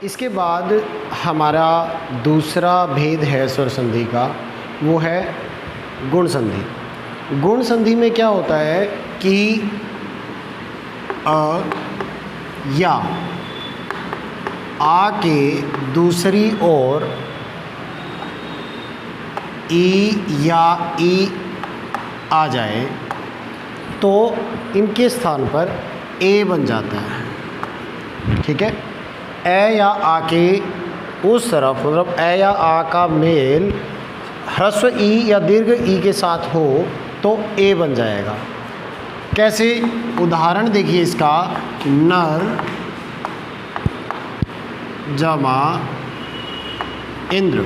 इसके बाद हमारा दूसरा भेद है स्वर संधि का, वो है गुण संधि। गुण संधि में क्या होता है कि अ या आ के दूसरी ओर ई या ई आ जाए तो इनके स्थान पर ए बन जाता है। ठीक है, ए या आ के उस तरफ, मतलब ए या आ का मेल ह्रस्व ई या दीर्घ ई के साथ हो तो ए बन जाएगा। कैसे? उदाहरण देखिए इसका, नर जमा इंद्र।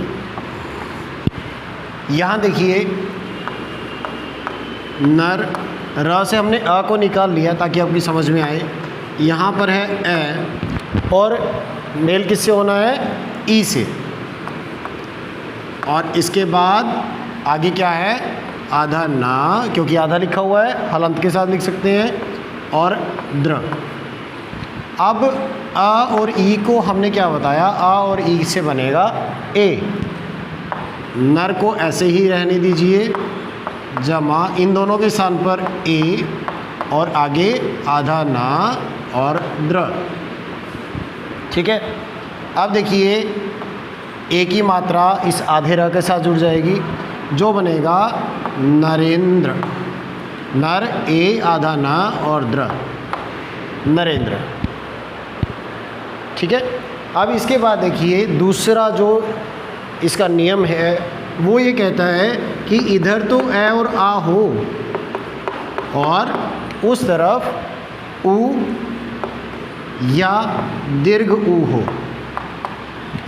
यहाँ देखिए नर, र से हमने अ को निकाल लिया ताकि आपकी समझ में आए। यहाँ पर है ए और मेल किससे होना है? ई से। और इसके बाद आगे क्या है? आधा ना, क्योंकि आधा लिखा हुआ है, हलंत के साथ लिख सकते हैं, और द्र। अब अ और ई को हमने क्या बताया? अ और ई से बनेगा ए। नर को ऐसे ही रहने दीजिए, जमा इन दोनों के स्थान पर ए और आगे आधा ना और द्र। ठीक है, अब देखिए ए की मात्रा इस आधे र के साथ जुड़ जाएगी, जो बनेगा नरेंद्र। नर ए आधा ना और द्र, नरेंद्र। ठीक है, अब इसके बाद देखिए दूसरा जो इसका नियम है वो ये कहता है कि इधर तो ए और आ हो और उस तरफ उ या दीर्घ उ हो।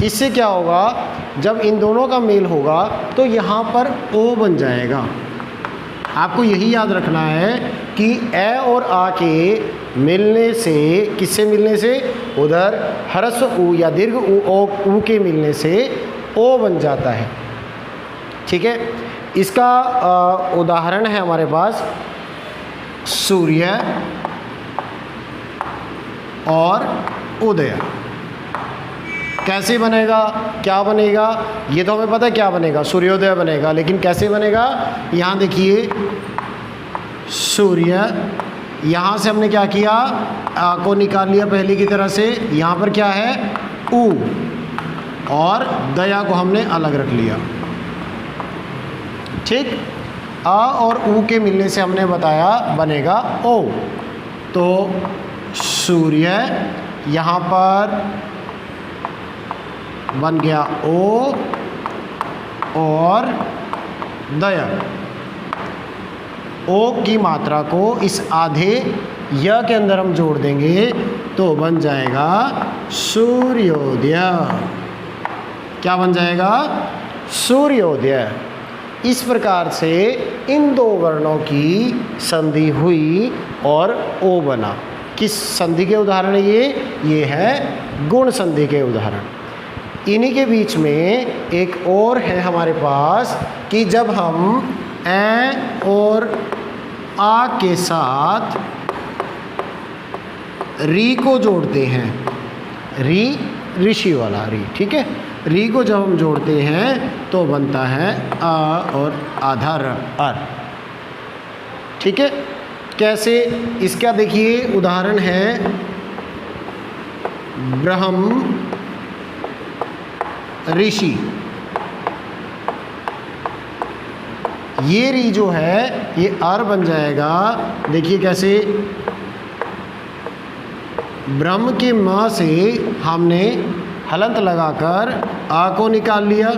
इससे क्या होगा? जब इन दोनों का मेल होगा तो यहाँ पर ओ बन जाएगा। आपको यही याद रखना है कि ए और आ के मिलने से, किससे मिलने से? उधर ह्रस्व उ या दीर्घ उ के मिलने से ओ बन जाता है। ठीक है, इसका उदाहरण है हमारे पास सूर्य और उदय। कैसे बनेगा? क्या बनेगा? ये तो हमें पता है क्या बनेगा, सूर्योदय बनेगा, लेकिन कैसे बनेगा? यहाँ देखिए सूर्य, यहाँ से हमने क्या किया? आ को निकाल लिया पहले की तरह से, यहाँ पर क्या है? उ, और दया को हमने अलग रख लिया। ठीक, आ और उ के मिलने से हमने बताया बनेगा ओ। तो सूर्य यहाँ पर बन गया ओ और दया। ओ की मात्रा को इस आधे य के अंदर हम जोड़ देंगे तो बन जाएगा सूर्योदय। क्या बन जाएगा? सूर्योदय। इस प्रकार से इन दो वर्णों की संधि हुई और ओ बना। किस संधि के उदाहरण है ये है गुण संधि के उदाहरण। इन्हीं के बीच में एक और है हमारे पास कि जब हम ए और आ के साथ री को जोड़ते हैं, री ऋषि वाला री, ठीक है, री को जब हम जोड़ते हैं तो बनता है आ और आधा र, अर। ठीक है, कैसे? इसका देखिए उदाहरण है ब्रह्म ऋषि। ये री जो है ये अर बन जाएगा। देखिए कैसे? ब्रह्म के म से हमने हलंत लगाकर आ को निकाल लिया,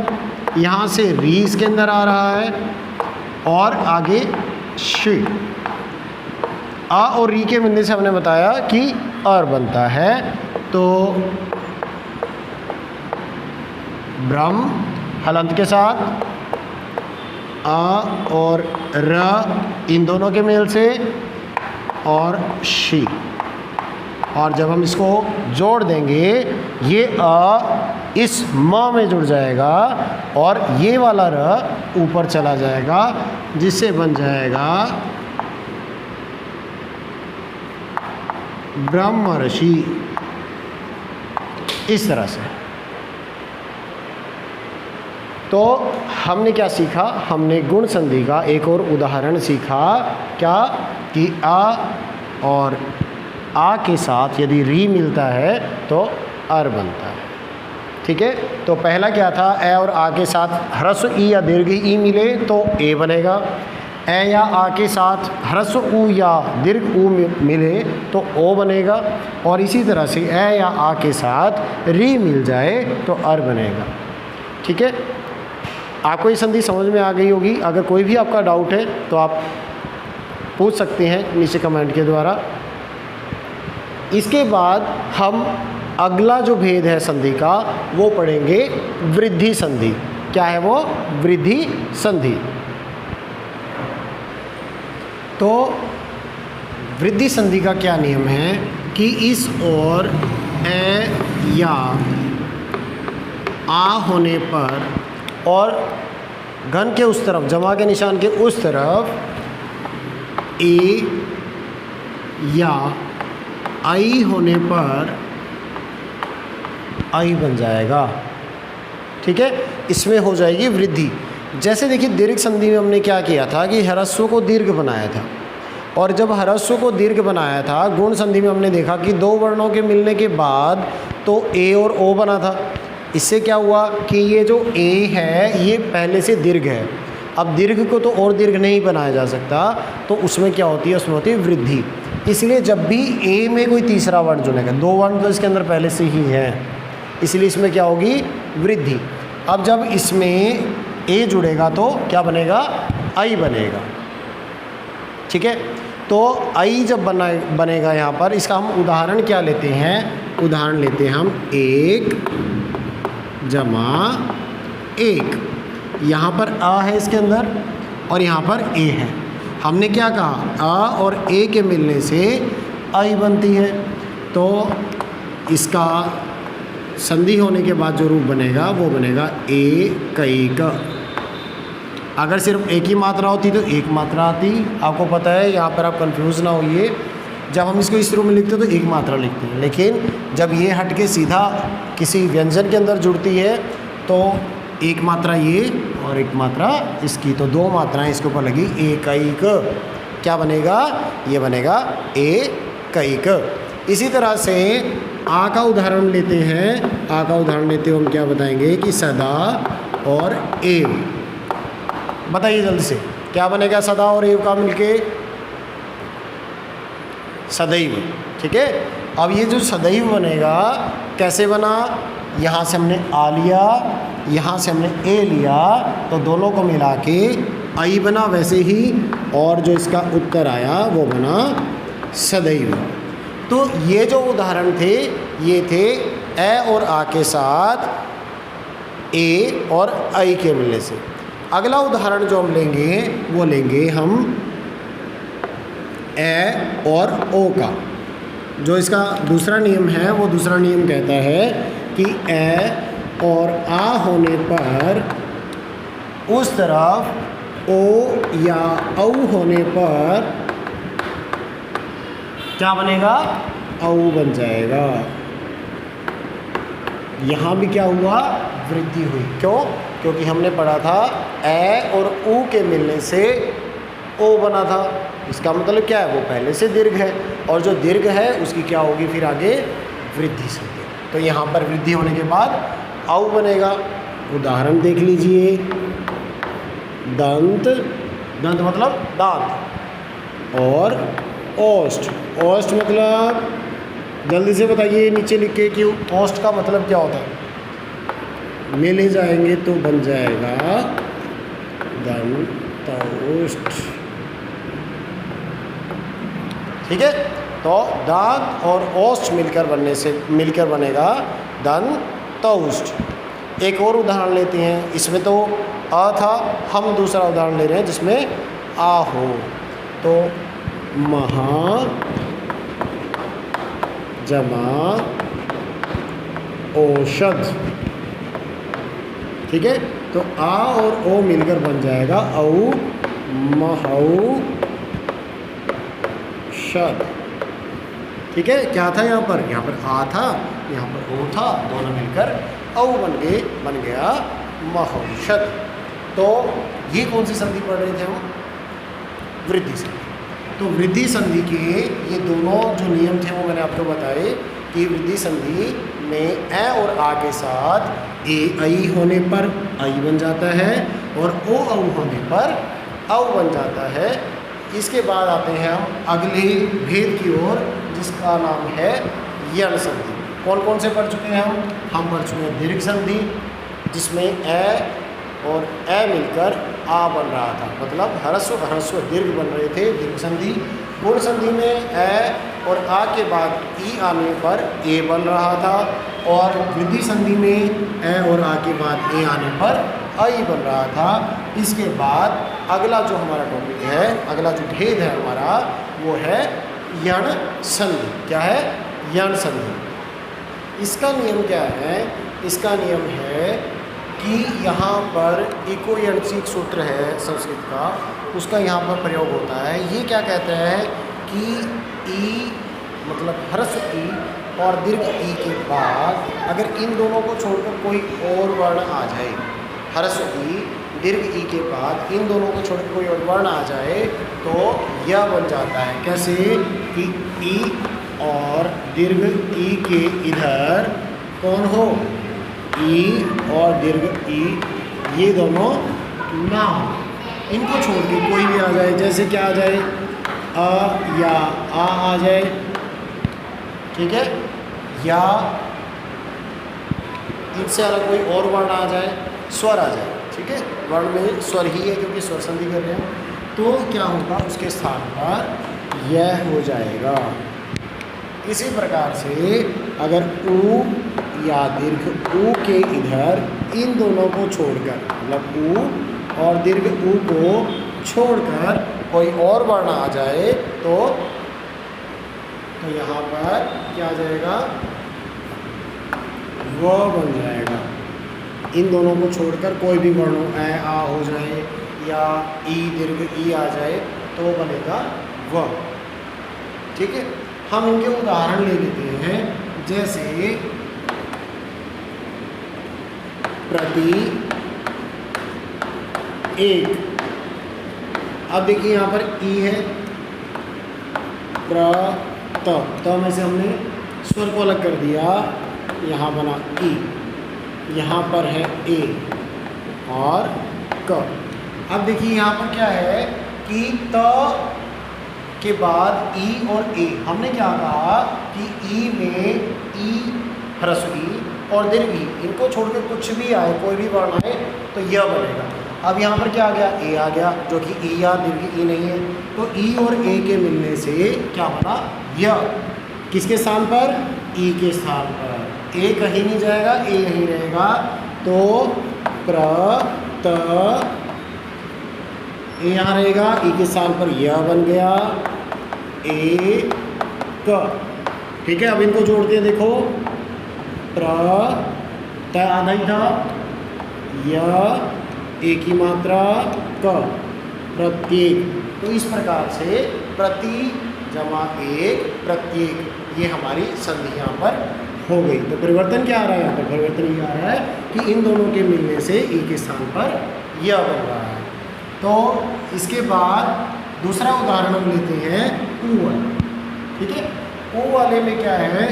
यहाँ से री इसके अंदर आ रहा है और आगे शी। आ और री के मिलने से हमने बताया कि अर बनता है। तो ब्रह्म हलंत के साथ आ और र इन दोनों के मेल से और शी, और जब हम इसको जोड़ देंगे ये अ इस म में जुड़ जाएगा और ये वाला र ऊपर चला जाएगा, जिससे बन जाएगा ब्रह्मर्षि। इस तरह से। तो हमने क्या सीखा, हमने गुण संधि का एक और उदाहरण सीखा, क्या कि आ और आ के साथ यदि री मिलता है तो अर बनता है। ठीक है, तो पहला क्या था, ए और आ के साथ ह्रस्व ई या दीर्घ ई मिले तो ए बनेगा, ए या आ के साथ ह्रस्व ऊ या दीर्घ ऊ मिले तो ओ बनेगा, और इसी तरह से ए या आ के साथ री मिल जाए तो अर बनेगा। ठीक है, आपको ये संधि समझ में आ गई होगी। अगर कोई भी आपका डाउट है तो आप पूछ सकते हैं नीचे कमेंट के द्वारा। इसके बाद हम अगला जो भेद है संधि का वो पढ़ेंगे वृद्धि संधि। क्या है वो? वृद्धि संधि। तो वृद्धि संधि का क्या नियम है कि इस ओर ए या आ होने पर और घन के उस तरफ, जमा के निशान के उस तरफ ए या आई होने पर आई बन जाएगा। ठीक है, इसमें हो जाएगी वृद्धि। जैसे देखिए दीर्घ संधि में हमने क्या किया था कि ह्रस्व को दीर्घ बनाया था, और जब ह्रस्व को दीर्घ बनाया था गुण संधि में हमने देखा कि दो वर्णों के मिलने के बाद तो ए और ओ बना था। इससे क्या हुआ कि ये जो ए है ये पहले से दीर्घ है, अब दीर्घ को तो और दीर्घ नहीं बनाया जा सकता, तो उसमें क्या होती है, उसमें होती है वृद्धि। इसलिए जब भी ए में कोई तीसरा वर्ण जुड़ेगा, दो वर्ण तो इसके अंदर पहले से ही है, इसलिए इसमें क्या होगी, वृद्धि। अब जब इसमें ए जुड़ेगा तो क्या बनेगा, आई बनेगा। ठीक है, तो आई जब बनेगा यहाँ पर, इसका हम उदाहरण क्या लेते हैं, उदाहरण लेते हैं हम 1 जमा 1। यहाँ पर आ है इसके अंदर और यहाँ पर ए है। हमने क्या कहा, आ और ए के मिलने से आई बनती है, तो इसका संधि होने के बाद जो रूप बनेगा वो बनेगा ए कई का। अगर सिर्फ एक ही मात्रा होती तो एक मात्रा आती, आपको पता है, यहाँ पर आप कंफ्यूज ना होइए। जब हम इसको इस रूप में लिखते हैं तो एक मात्रा लिखते हैं, लेकिन जब ये हट के सीधा किसी व्यंजन के अंदर जुड़ती है तो एक मात्रा ये और एक मात्रा इसकी, तो दो मात्राएं इसके ऊपर लगी, एकैक। क्या बनेगा, ये बनेगा एकैक। इसी तरह से आ का उदाहरण लेते हैं, आ का उदाहरण लेते हुए हम क्या बताएंगे कि सदा और एव। बताइए जल्दी से, क्या बनेगा सदा और एव का मिलके, सदैव। ठीक है, अब ये जो सदैव बनेगा कैसे बना, यहाँ से हमने आ लिया, यहाँ से हमने ए लिया, तो दोनों को मिला के आई बना, वैसे ही और जो इसका उत्तर आया वो बना सदैव। तो ये जो उदाहरण थे ये थे ए और आ के साथ ए और आई के मिलने से। अगला उदाहरण जो हम लेंगे वो लेंगे हम ए और ओ का। जो इसका दूसरा नियम है वो दूसरा नियम कहता है कि ए और आ होने पर उस तरफ ओ या औ होने पर क्या बनेगा, औ बन जाएगा। यहाँ भी क्या हुआ, वृद्धि हुई। क्यों? क्योंकि हमने पढ़ा था ए और ऊ के मिलने से ओ बना था। इसका मतलब क्या है, वो पहले से दीर्घ है, और जो दीर्घ है उसकी क्या होगी फिर आगे, वृद्धि संधि। तो यहाँ पर वृद्धि होने के बाद औ बनेगा। उदाहरण देख लीजिए, दंत, दंत मतलब दांत, और ओष्ठ, ओष्ठ मतलब, जल्दी से बताइए नीचे लिख के कि ओष्ठ का मतलब क्या होता है। मिल जाएंगे तो बन जाएगा दंतोष्ठ। ठीक है, तो दांत और ओष्ठ मिलकर बनेगा दंतोष्ठ। एक और उदाहरण लेते हैं, इसमें तो अ था, हम दूसरा उदाहरण ले रहे हैं जिसमें आ हो। तो महा जमा औषध। ठीक है, तो आ और ओ मिलकर बन जाएगा औ महौषध। ठीक है, क्या था यहाँ पर आ था यहाँ पर ओ था, दोनों मिलकर औ बन गया महौषध। तो ये कौन सी संधि पढ़ रहे थे हम? वृद्धि संधि। तो वृद्धि संधि के ये दोनों जो नियम थे वो मैंने आपको बताए कि वृद्धि संधि में ए और आ के साथ ए आई होने पर आई बन जाता है और ओ औ होने पर औ बन जाता है। इसके बाद आते हैं हम अगले भेद की ओर जिसका नाम है यण संधि। कौन कौन से पढ़ चुके हैं हम पढ़ चुके हैं दीर्घ संधि जिसमें ए और ए मिलकर आ बन रहा था, मतलब ह्रस्व दीर्घ बन रहे थे, दीर्घ संधि। गुण संधि में ए और आ के बाद ई आने पर ए बन रहा था और वृद्धि संधि में ए और आ के बाद ए आने पर आई बन रहा था। इसके बाद अगला जो हमारा टॉपिक है, अगला जो भेद है हमारा वो है यण संधि। क्या है? यण संधि। इसका नियम क्या है? इसका नियम है कि यहाँ पर इकोयणसिक सूत्र है संस्कृत का, उसका यहाँ पर प्रयोग होता है। ये क्या कहता है कि ई मतलब ह्रस्व ई और दीर्घ ई के बाद अगर इन दोनों को छोड़कर कोई और वर्ण आ जाए, ह्रस्व ई दीर्घ ई के बाद इन दोनों को छोड़कर कोई और वर्ण आ जाए तो यह बन जाता है। कैसे? कि ई और दीर्घ ई के इधर कौन हो? ई और दीर्घ ई, ये दोनों ना हो, इनको छोड़ के कोई भी आ जाए। जैसे क्या आ जाए? अ या आ जाए, ठीक है, या इनसे अलग कोई और वर्ण आ जाए, स्वर आ जाए, ठीक है। वर्ण में स्वर ही है क्योंकि स्वर संधि कर रहे हैं, तो क्या होगा? उसके स्थान पर यह हो जाएगा। इसी प्रकार से अगर ऊ या दीर्घ ऊ के इधर इन दोनों को छोड़कर, मतलब ऊ और दीर्घ ऊ को छोड़कर कोई और वर्ण आ जाए तो यहाँ पर क्या आ जाएगा? व बन जाएगा। इन दोनों को छोड़कर कोई भी वर्ण ए आ हो जाए या ई दीर्घ ई आ जाए तो बनेगा व, ठीक है। हम इनके उदाहरण ले लेते हैं, जैसे प्रति एक। अब देखिए यहाँ पर ई है, त में से हमने स्वर को अलग कर दिया, यहाँ बना ई, यहाँ पर है ए और क। अब देखिए यहाँ पर क्या है कि त के बाद ई और ए, हमने क्या कहा कि ई में ई ह्रस्व ई और दीर्घ ई, इनको छोड़कर कुछ भी आए, कोई भी वर्ण आए तो यह बनेगा। अब यहाँ पर क्या आ गया? ए आ गया, जो कि ई या दीर्घ ई नहीं है, तो ई और ए के मिलने से क्या बना? यह। किसके स्थान पर? ई के स्थान पर। ए कहीं नहीं जाएगा, ए यहीं रहेगा, तो प्र त ए यहाँ रहेगा, ई के स्थान पर यह बन गया ए क, ठीक है। अब इनको जोड़ते हैं, देखो प्र त आधा ही था, य ए की मात्रा क, प्रत्येक। तो इस प्रकार से प्रति जमा एक प्रत्येक, ये हमारी संधि यहाँ पर हो गई। तो परिवर्तन क्या आ रहा है यहाँ पर? परिवर्तन ये आ रहा है कि इन दोनों के मिलने से ई के स्थान पर यह बन रहा है। तो इसके बाद दूसरा उदाहरण हम लेते हैं ऊ वाला, ठीक है। ऊ वाले में क्या है?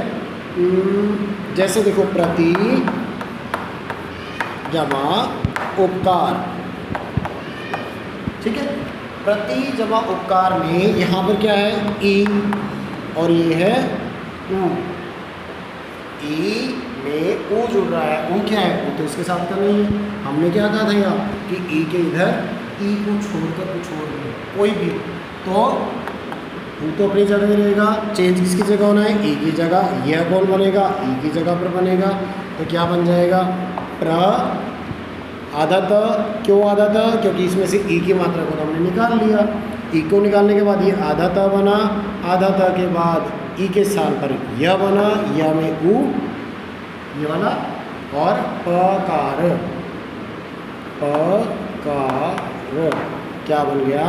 जैसे देखो प्रति जमा उपकार, ठीक है। प्रति जमा उपकार में यहाँ पर क्या है? ई और ये है ऊ। ई में ऊ जुड़ रहा है, ऊ क्या है? ऊ तो इसके साथ का नहीं है। हमने क्या कहा था यहाँ कि ई के इधर ई को छोड़कर कुछ छोड़ दें, कोई भी, तो ऊ तो अपनी जगह रहेगा। चेंज किसकी जगह होना है? ई की जगह। यह कौन बनेगा? ई की जगह पर बनेगा। तो क्या बन जाएगा? प्र आधा त। क्यों आधा त? क्योंकि इसमें से ई की मात्रा को हमने निकाल लिया। ई को निकालने के बाद ये आधा त बना, आधा त के बाद ई के स्थान पर यह बना, या में ऊ ये वाला, और पकार, पकार क्या बन गया?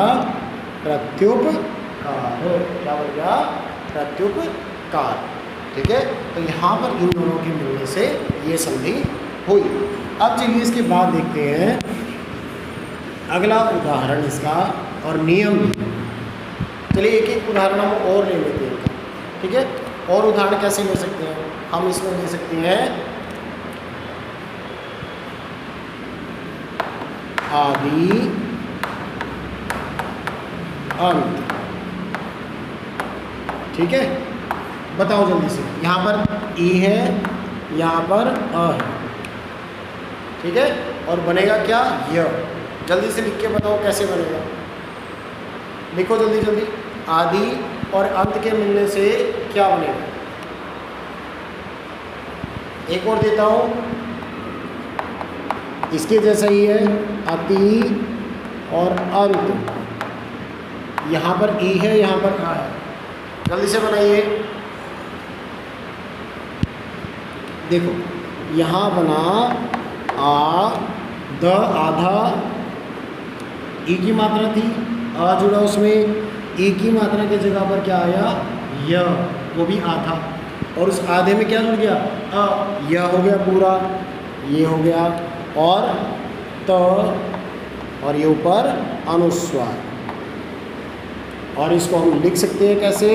प्रत्युपकार। क्या बन गया? प्रत्युपकार। ठीक है, तो यहाँ पर इन दोनों के मिलने से ये संधि हुई। अब चलिए इसके बाद देखते हैं अगला उदाहरण इसका और नियम। चलिए एक एक उदाहरण हम और ले लेते हैं इनका, ठीक है। और उदाहरण कैसे ले सकते हैं हम, इसमें ले सकते हैं आदि अंत, ठीक है। बताओ जल्दी से, यहाँ पर ई है, यहाँ पर अ है, ठीक है, और बनेगा क्या य। जल्दी से लिख के बताओ कैसे बनेगा, लिखो जल्दी जल्दी। आदि और अंत के मिलने से क्या बनेगा, एक और देता हूँ, इसके जैसा ही है, अति और अंत, यहाँ पर ई है, यहाँ पर आ है। जल्दी से बनाइए, देखो यहाँ बना आ, द आधा, ई की मात्रा थी, आ जुड़ा उसमें, ई की मात्रा की जगह पर क्या आया य, वो भी आधा, और उस आधे में क्या जुड़ गया अ, यह हो गया पूरा, ये हो गया, और त, और ये ऊपर अनुस्वार। और इसको हम लिख सकते हैं कैसे,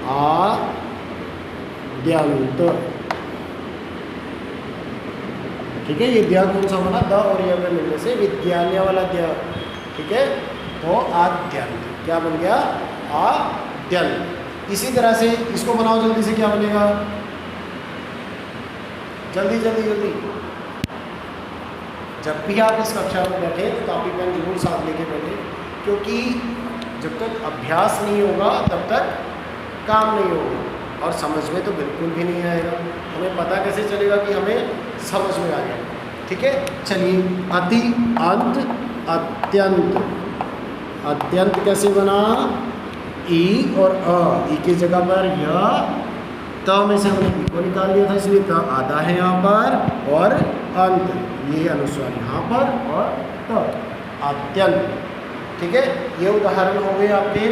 आद्यंत, ठीक है। ये द्या कौन सा बना, द और य में मिलने से विद्यालय वाला द्या, ठीक है, तो आद्यंत क्या बन गया आद्यंत। इसी तरह से इसको बनाओ जल्दी से, क्या बनेगा, जल्दी जल्दी जल्दी। जब भी आप इस कक्षा में बैठे तो कॉपी पेन जरूर साथ लेके बैठे, क्योंकि जब तक अभ्यास नहीं होगा तब तक काम नहीं होगा, और समझ में तो बिल्कुल भी नहीं आएगा। हमें पता कैसे चलेगा कि हमें समझ में आ गया, ठीक है। चलिए अति अंत अत्यंत, अत्यंत कैसे बना, ई और अ, ई की जगह पर य, त में से हमने ई को निकाल दिया था, इसलिए त आधा है यहाँ पर, और अंत ये अनुस्वार यहाँ पर, और त अत्यंत, ठीक है। ये उदाहरण हो गए आपके।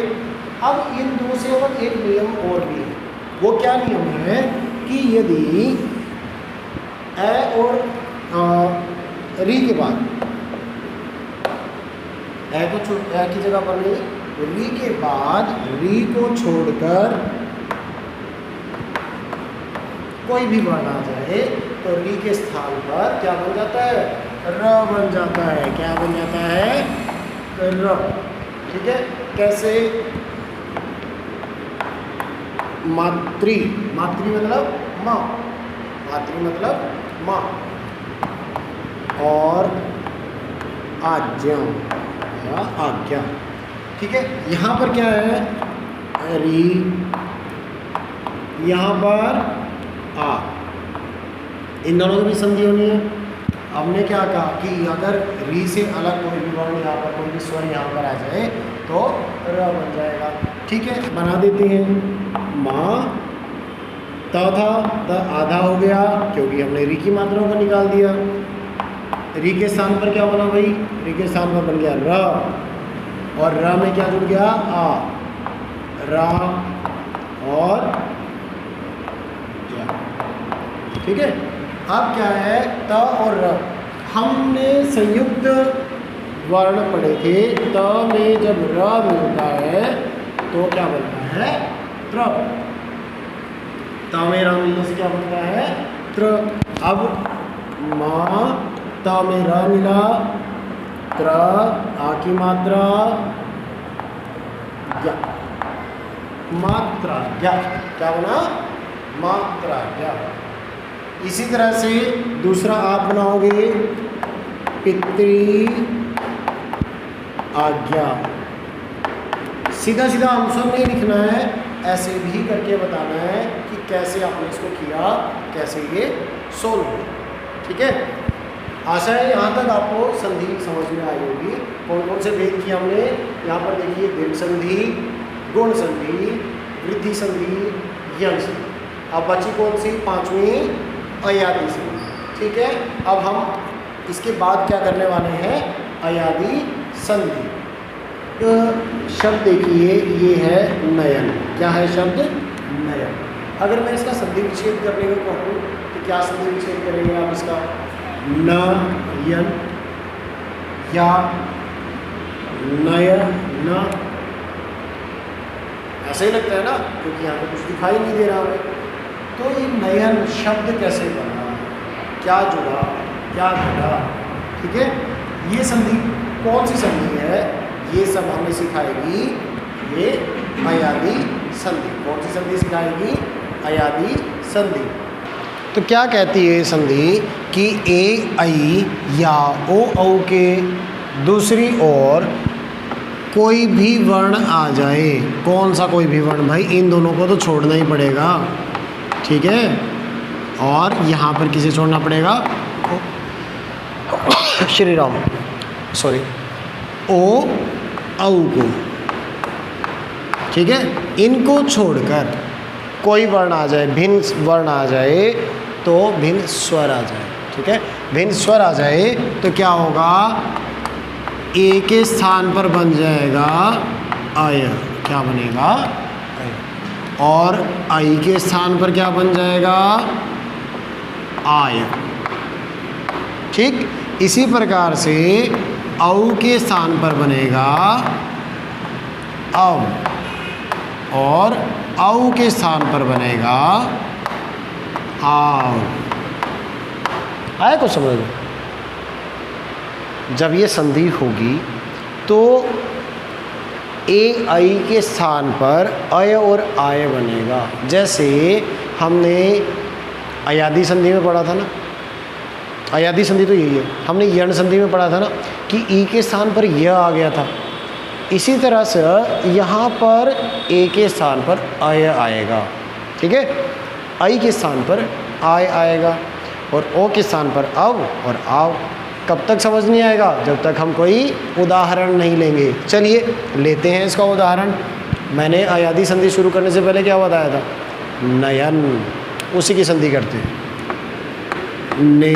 अब इन दो से और एक नियम और भी है। वो क्या नियम है कि यदि ए और री के बाद, ए की जगह पर नहीं, री के बाद री को छोड़कर कोई भी वर्ण आ जाए तो री के स्थान पर क्या बन जाता है, र बन जाता है। क्या बन जाता है, र, ठीक है। कैसे, मातृ, मातृ मतलब माँ, मातृ मतलब माँ, और आज्ञा या आज्ञा, ठीक है। यहाँ पर क्या है, री, यहाँ पर आ, इन दोनों की भी संधि होनी है। हमने क्या कहा कि अगर री से अलग कोई भी वर्ण यहाँ पर, कोई भी स्वर यहाँ पर आ जाए तो र बन जाएगा, ठीक है। बना देते हैं, माँ, त था, त आधा हो गया क्योंकि हमने री की मात्राओं को निकाल दिया। री के स्थान पर क्या बना भाई, री के स्थान पर बन गया र, और र में क्या जुड़ गया आ, रा और या, ठीक है। अब क्या है, त और र, हमने संयुक्त वर्ण पढ़े थे। त में जब र मिलता है तो क्या बनता है, त्र, त में र मिलने से क्या बनता है, त्र। अब माँ, त में र मिला, त्र, आ की मात्रा, ज्ञा, मात्रा ज्ञा, क्या बना, मात्रा ज्ञा। इसी तरह से दूसरा आप बनाओगे, पितृ आज्ञा। सीधा सीधा आंसर नहीं लिखना है, ऐसे भी करके बताना है कि कैसे आपने इसको किया, कैसे ये सोल्व हो, ठीक है। आशा है यहाँ तक आपको संधि समझ में आई होगी। कौन कौन से भेद किए हमने, यहाँ पर देखिए, दीर्घ संधि, गुण संधि, वृद्धि संधि, यंग संधि। अब बची कौन सी, पांचवी अयादी संधि, ठीक है। अब हम इसके बाद क्या करने वाले हैं, अयादी संधि। शब्द देखिए, ये है नयन। क्या है शब्द? नयन। अगर मैं इसका संधि विच्छेद करने को कहूँ तो क्या संधि विच्छेद करेंगे आप इसका? नयन या नयन, ऐसे ही लगता है ना, क्योंकि यहाँ पे कुछ दिखाई नहीं दे रहा है। तो ये नयन शब्द कैसे बना, क्या जुड़ा, क्या घटा? ठीक है, ये संधि कौन सी संधि है, ये सब हमें सिखाएगी ये अयादी संधि। कौन सी संधि सिखाएगी? अयादी संधि। तो क्या कहती है ये संधि कि ए आई या ओ औ के दूसरी ओर कोई भी वर्ण आ जाए। कौन सा कोई भी वर्ण? भाई इन दोनों को तो छोड़ना ही पड़ेगा, ठीक है। और यहाँ पर किसे छोड़ना पड़ेगा? श्री राम, सॉरी, ओ औ को, ठीक है। इनको छोड़कर कोई वर्ण आ जाए, भिन्न वर्ण आ जाए, तो भिन्न स्वर आ जाए, ठीक है। भिन्न स्वर आ जाए तो क्या होगा? ए के स्थान पर बन जाएगा अय। क्या बनेगा? अय। और आई के स्थान पर क्या बन जाएगा? आय। ठीक, इसी प्रकार से औ के स्थान पर बनेगा औ, और औ के स्थान पर बनेगा आव। आया कुछ समझ में? जब ये संधि होगी तो ए आई के स्थान पर अय और आय बनेगा। जैसे हमने अयादी संधि में पढ़ा था ना, अयादी संधि तो यही है, हमने यण संधि में पढ़ा था ना कि ई के स्थान पर यह आ गया था। इसी तरह से यहाँ पर ए के स्थान पर अय आएगा, ठीक है। आई के स्थान पर आय आएगा और ओ के स्थान पर अव और आव। कब तक समझ नहीं आएगा? जब तक हम कोई उदाहरण नहीं लेंगे। चलिए लेते हैं इसका उदाहरण। मैंने अयादी संधि शुरू करने से पहले क्या बताया था? नयन, उसी की संधि करते हैं। ने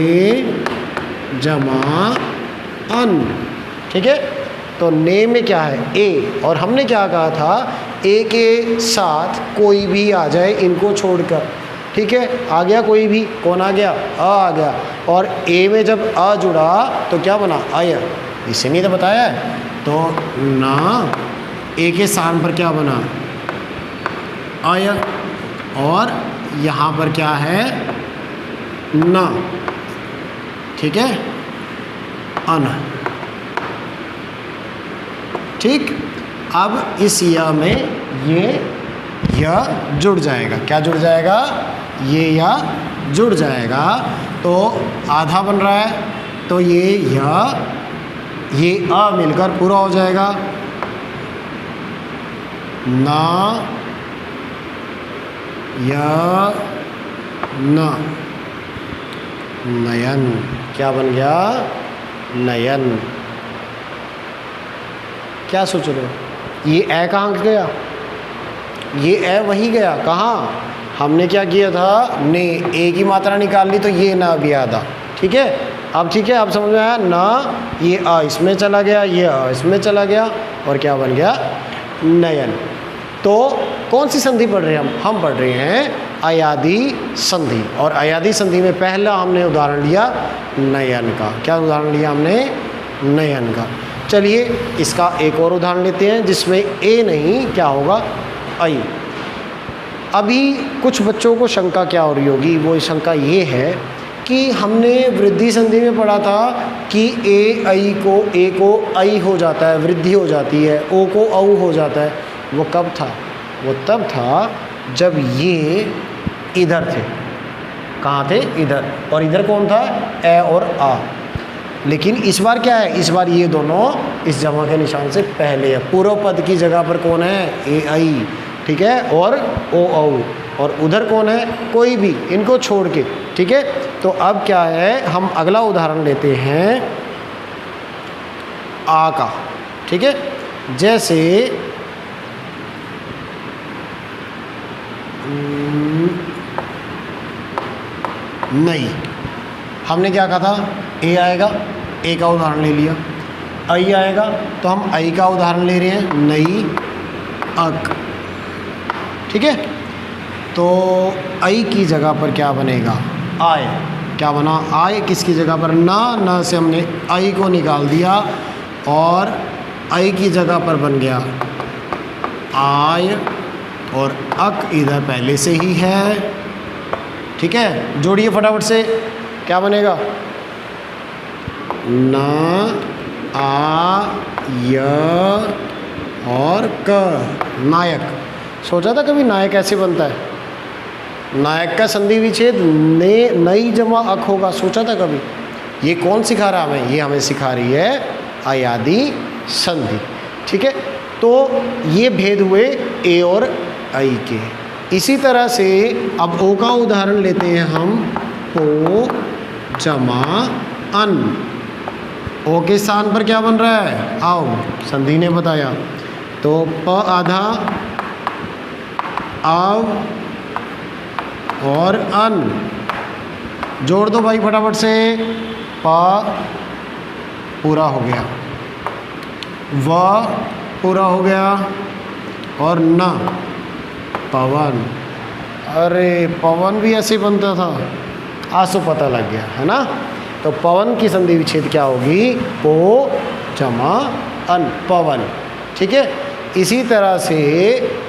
जमा अन, ठीक है। तो ने में क्या है? ए। और हमने क्या कहा था? ए के साथ कोई भी आ जाए इनको छोड़कर, ठीक है। आ गया कोई भी, कौन आ गया? आ गया। और ए में जब आ जुड़ा तो क्या बना? अय। इसे नहीं तो बताया है। तो ना ए के स्थान पर क्या बना? अय। और यहाँ पर क्या है? ना, ठीक है, अन। ठीक, अब इस या में ये या जुड़ जाएगा। क्या जुड़ जाएगा? ये या जुड़ जाएगा। तो आधा बन रहा है, तो ये या ये आ मिलकर पूरा हो जाएगा। ना या ना, नयन। क्या बन गया? नयन। क्या सोच रहे हो? ये ए कहाँ गया? ये ए वहीं गया। कहाँ? हमने क्या किया था? ने ए की मात्रा निकाल ली तो ये ना भी आधा, ठीक है। अब ठीक है, अब समझ में आया ना? ये आ इसमें चला गया, ये आ इसमें चला गया, और क्या बन गया? नयन। तो कौन सी संधि पढ़ रहे हैं हम पढ़ रहे हैं अयादी संधि। और अयादी संधि में पहला हमने उदाहरण लिया नयन का। क्या उदाहरण लिया हमने? नयन का। चलिए इसका एक और उदाहरण लेते हैं जिसमें ए नहीं, क्या होगा? आई। अभी कुछ बच्चों को शंका क्या हो रही होगी? वो शंका ये है कि हमने वृद्धि संधि में पढ़ा था कि ए आई को, ए को आई हो जाता है, वृद्धि हो जाती है, ओ को औ हो जाता है। वो कब था? वो तब था जब ये इधर थे। कहाँ थे? इधर। और इधर कौन था? ए और आ। लेकिन इस बार क्या है? इस बार ये दोनों इस जमा के निशान से पहले है। पूर्व पद की जगह पर कौन है? ए आई, ठीक है, और ओ औ। और उधर कौन है? कोई भी, इनको छोड़ के, ठीक है। तो अब क्या है? हम अगला उदाहरण लेते हैं आ का, ठीक है। जैसे नहीं, हमने क्या कहा था? ए आएगा, ए का उदाहरण ले लिया। आई आएगा, तो हम आई का उदाहरण ले रहे हैं, नई अक। ठीक है, तो आई की जगह पर क्या बनेगा, आय। क्या बना, आय किसकी जगह पर, ना से हमने आई को निकाल दिया और आई की जगह पर बन गया आय, और अक इधर पहले से ही है। ठीक है, जोड़िए फटाफट से, क्या बनेगा, न आ य और क, नायक। सोचा था कभी नायक ऐसे बनता है, नायक का संधि विच्छेद ने नई जमा अक होगा, सोचा था कभी? ये कौन सिखा रहा हमें, ये हमें सिखा रही है अयादी संधि। ठीक है, तो ये भेद हुए ए और आई के। इसी तरह से अब ओ का उदाहरण लेते हैं हम, ओ जमा अन। ओ के स्थान पर क्या बन रहा है, आओ, संधि ने बताया, तो प आधा आव और अन, जोड़ दो भाई फटाफट से, प पूरा हो गया, व पूरा हो गया और न, पवन। अरे पवन भी ऐसे बनता था, आज तो पता लग गया है ना। तो पवन की संधि विच्छेद क्या होगी, पो जमा अन, पवन। ठीक है, इसी तरह से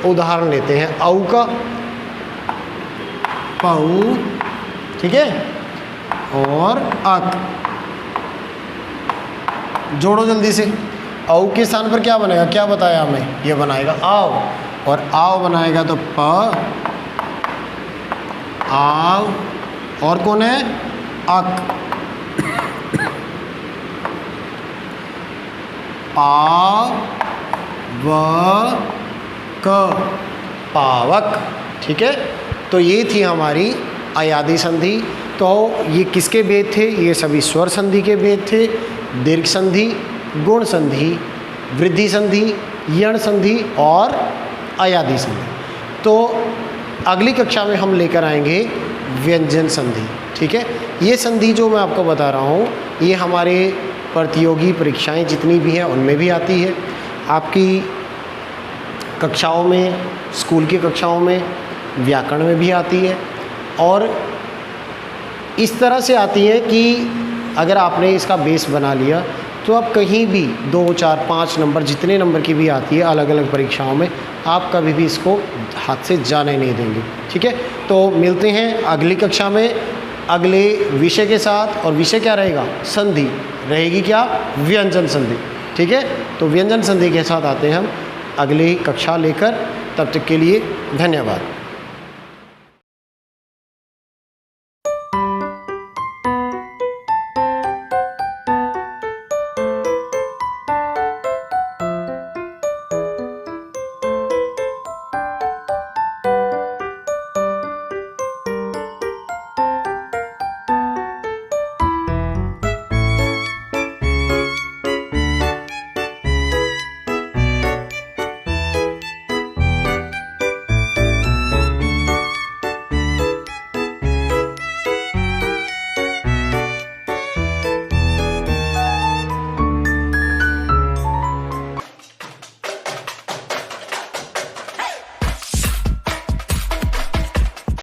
उदाहरण लेते हैं औ का, पऊ। ठीक है, और अक, जोड़ो जल्दी से। औ के स्थान पर क्या बनेगा, क्या बताया हमें, ये बनाएगा आओ, और आओ बनाएगा तो प आव, और कौन है, अक, पा व क, पावक। ठीक है, तो ये थी हमारी अयादी संधि। तो ये किसके भेद थे, ये सभी स्वर संधि के भेद थे, दीर्घ संधि, गुण संधि, वृद्धि संधि, यण संधि और अयादी संधि। तो अगली कक्षा में हम लेकर आएंगे व्यंजन संधि। ठीक है, ये संधि जो मैं आपको बता रहा हूँ, ये हमारे प्रतियोगी परीक्षाएं जितनी भी हैं उनमें भी आती है, आपकी कक्षाओं में, स्कूल की कक्षाओं में, व्याकरण में भी आती है, और इस तरह से आती है कि अगर आपने इसका बेस बना लिया तो आप कहीं भी 2, 4, 5 नंबर, जितने नंबर की भी आती है अलग अलग परीक्षाओं में, आप कभी भी इसको हाथ से जाने नहीं देंगे। ठीक है, तो मिलते हैं अगली कक्षा में अगले विषय के साथ, और विषय क्या रहेगा, संधि रहेगी, क्या, व्यंजन संधि। ठीक है, तो व्यंजन संधि के साथ आते हैं हम अगली कक्षा लेकर, तब तक के लिए धन्यवाद।